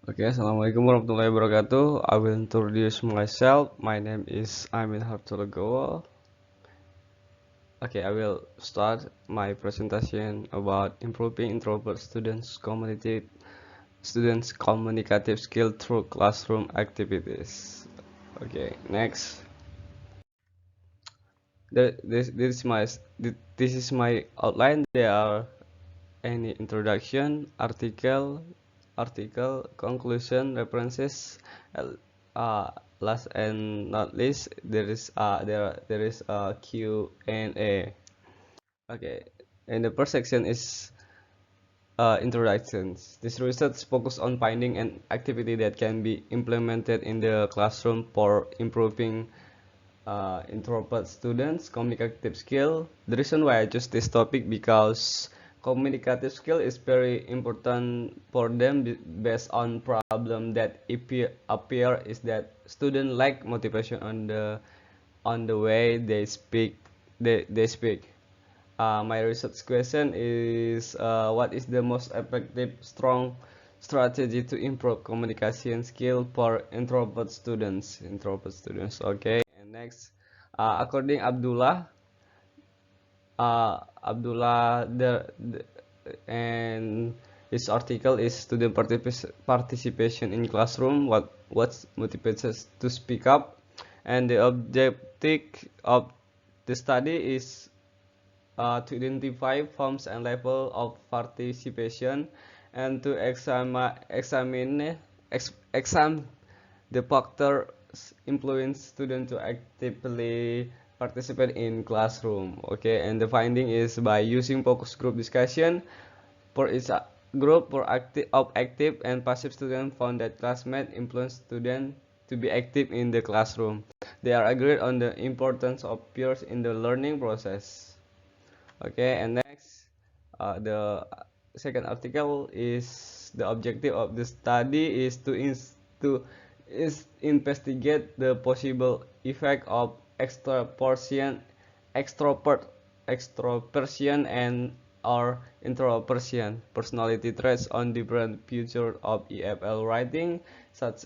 Okay, Assalamualaikum warahmatullahi wabarakatuh. I will introduce myself. My name is Amin Hartologowo. Okay, I will start my presentation about improving introvert students communicative skill through classroom activities. Okay, next. This is my outline. There are any introduction, article, conclusion, references. Uh, Last and not least, there is a Q&A. Okay, and the first section is introductions. This research focus on finding an activity that can be implemented in the classroom for improving introvert students communicative skill. The reason why I choose this topic because communicative skill is very important for them based on problem that appear is that student lack motivation on the way they speak. They speak. My research question is what is the most effective strong strategy to improve communication skill for introvert students. Okay, and next, according Abdullah, and his article is student participation in classroom. What motivates us to speak up, and the objective of the study is to identify forms and level of participation and to examine the factors influence students to actively participate in classroom. Okay, and the finding is by using focus group discussion for each group of active and passive students found that classmates influence students to be active in the classroom. They are agreed on the importance of peers in the learning process. Okay, and next, the second article is the objective of the study is to investigate the possible effect of extrovert, extroversion, and or introversion personality traits on different features of EFL writing, such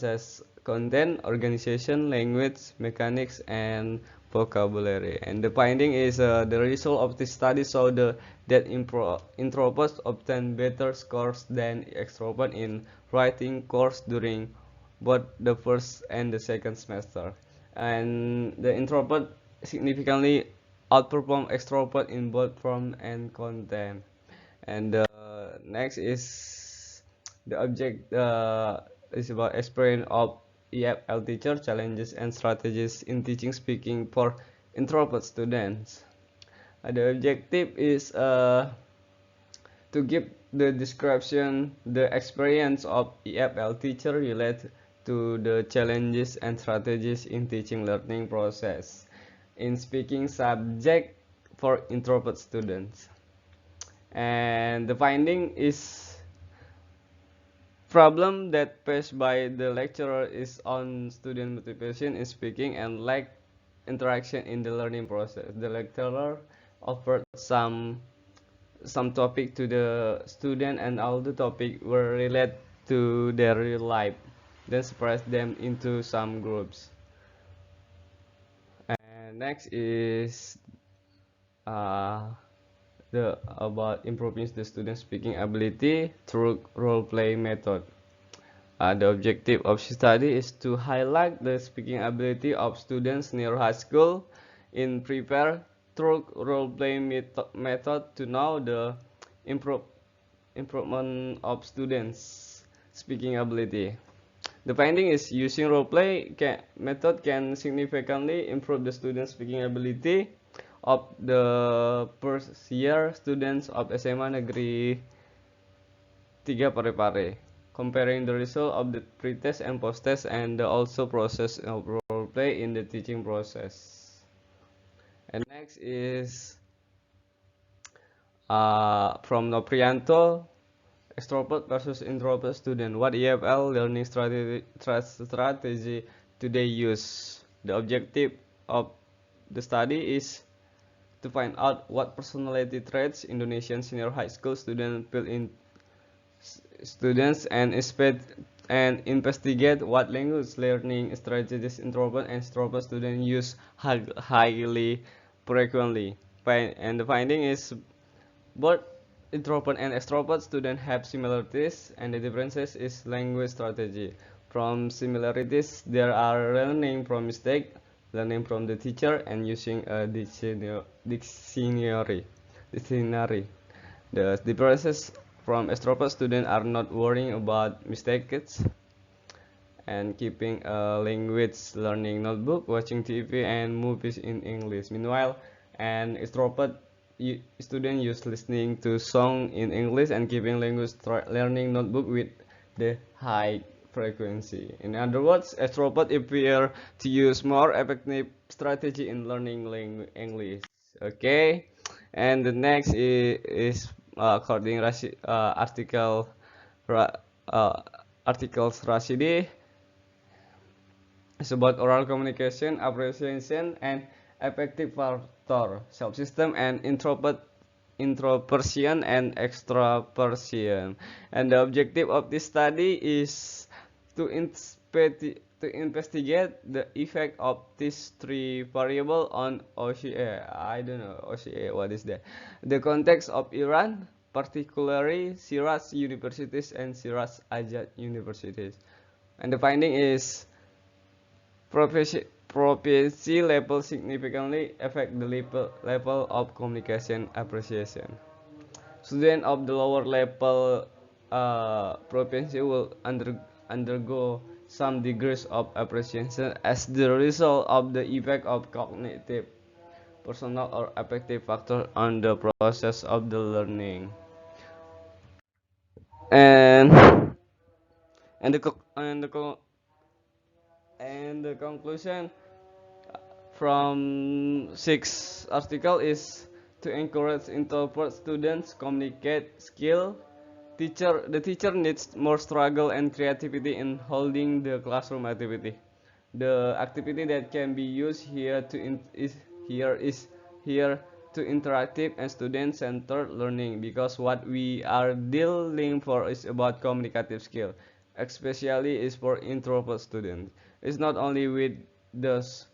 as content, organization, language, mechanics, and vocabulary. And the finding is the result of this study show that introverts obtain better scores than extroverts in writing course during both the first and the second semester. And the introvert significantly outperform extrovert in both form and content. And next is the object is about experience of EFL teacher challenges and strategies in teaching speaking for introvert students. The objective is to give the description the experience of EFL teacher related to the challenges and strategies in teaching learning process in speaking subject for introvert students. And the finding is problem that faced by the lecturer is on student motivation in speaking and lack interaction in the learning process. The lecturer offered some topic to the student and all the topic were related to their real life, then separate them into some groups. And next is uh, the about improving the student speaking ability through role play method. The objective of study is to highlight the speaking ability of students near high school in prepare through role play method to know the improve, improvement of students speaking ability. The finding is using role play method can significantly improve the student speaking ability of the first year students of SMA Negeri 3 Parepare, comparing the result of the pre-test and post-test and the also process of role play in the teaching process. And next is from Noprianto, extrovert versus introvert student. What EFL learning strategy do they use? The objective of the study is to find out what personality traits Indonesian senior high school students feel in students and investigate what language learning strategies introvert and extrovert students use highly frequently. And the finding is both introvert and extrovert students have similarities, and the differences is language strategy. From similarities, there are learning from mistake, learning from the teacher, and using a dictionary. The differences from extrovert students are not worrying about mistakes and keeping a language learning notebook, watching TV and movies in English. Meanwhile, an extrovert student use listening to song in English and keeping language learning notebook with the high frequency. In other words, extrovert appear to use more effective strategy in learning English. Okay, and the next is according article uh, articles Rashidi. It's about oral communication, appreciation, and affective factor, subsystem, and introversion and extroversion. And the objective of this study is to investigate the effect of these three variables on OCA. I don't know OCA. What is that? The context of Iran, particularly Shiraz universities and Shiraz Azad universities. And the finding is proficiency level significantly affect the level of communication appreciation. Students of the lower level proficiency will undergo some degrees of appreciation as the result of the effect of cognitive, personal, or affective factor on the process of the learning. And and the co- and the co- and the conclusion from six article is to encourage introvert students communicate skill. The teacher needs more struggle and creativity in holding the classroom activity. The activity that can be used here is here to interactive and student centered learning, because what we are dealing for is about communicative skill, especially is for introvert students. It's not only with those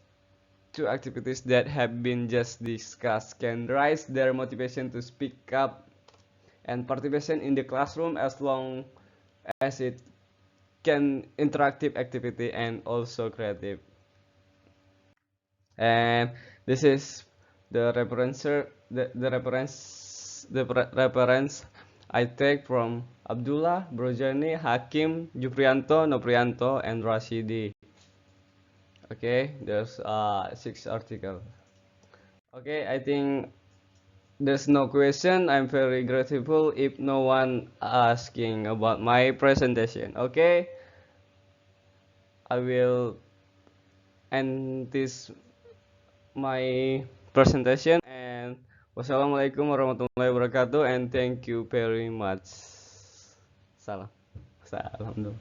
two activities that have been just discussed can raise their motivation to speak up and participation in the classroom, as long as it can interactive activity and also creative. And this is the reference I take from Abdullah, Brojani, Hakim, Juprianto, Noprianto, and Rashidi. Okay, there's six article. Okay, I think there's no question. I'm very grateful if no one asking about my presentation. Okay, I will end this my presentation, and wassalamualaikum warahmatullahi wabarakatuh, and thank you very much. Salam. Salam.